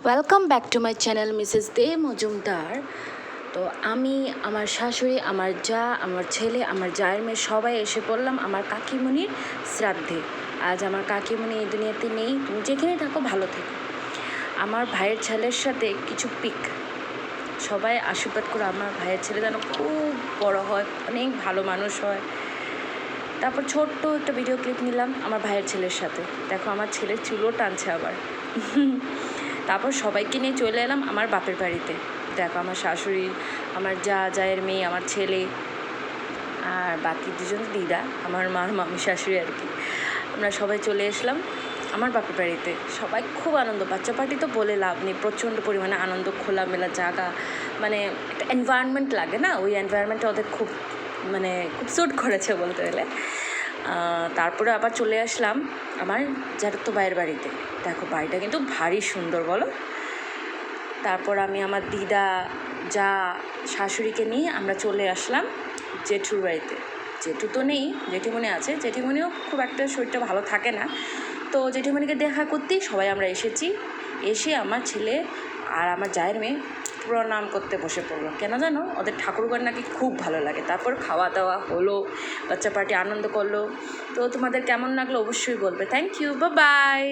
Welcome back to my channel Mrs De Majumdar. তো আমি, আমার শাশুড়ি, আমার যা, আমার ছেলে, আমার জায়ের মেয়ে সবাই এসে পড়লাম আমার কাকিমণির শ্রাদ্ধে। আজ আমার কাকিমণি এই দুনিয়াতে নেই, তুমি যেখানেই থাকো ভালো থেকো। আমার ভাইয়ের ছেলের সাথে কিছু পিক, সবাই আশীর্বাদ করে আমার ভাইয়ের ছেলে যেন খুব বড় হয়, অনেক ভালো মানুষ হয়। তারপর ছোট্ট একটা ভিডিও ক্লিপ নিলাম আমার ভাইয়ের ছেলের সাথে। দেখো আমার ছেলের চুলও টানছে আবার। তারপর সবাইকে নিয়ে চলে এলাম আমার বাপের বাড়িতে। দেখো আমার শাশুড়ি, আমার জায়ের মেয়ে, আমার ছেলে, আর বাকি দুজন দিদা, আমার মামি শাশুড়ি আর কি। আমরা সবাই চলে আসলাম আমার বাপের বাড়িতে। সবাই খুব আনন্দ, বাচ্চা পার্টি তো বলে লাভ নেই, প্রচণ্ড পরিমাণে আনন্দ, খোলামেলা জায়গা, মানে একটা এনভায়রনমেন্ট লাগে না, ওই এনভায়রনমেন্টটা ওদের খুব খুব স্যুট করেছে বলতে গেলে। তারপরে আবার চলে আসলাম আমার জ্যাঠতো ভাইয়ের বাড়িতে। দেখো বাড়িটা কিন্তু ভারী সুন্দর, বলো। তারপর আমি আমার দিদা, যা, শাশুড়িকে নিয়ে আমরা চলে আসলাম জেঠুর বাড়িতে। জেঠু তো নেই, জেঠিমণি আছে। জেঠিমণিও খুব একটা শরীরটা ভালো থাকে না, তো জেঠিমণিকে দেখা করতেই সবাই আমরা এসেছি। এসে আমার ছেলে আর আমার জায়ের মেয়ে প্রণাম করতে বসে পড়লো। কেন জানো, ওদের ঠাকুরঘর নাকি খুব ভালো লাগে। তারপর খাওয়া দাওয়া হলো, বাচ্চা পার্টি আনন্দ করলো। তো তোমাদের কেমন লাগলো অবশ্যই বলবে। Thank you, bye by.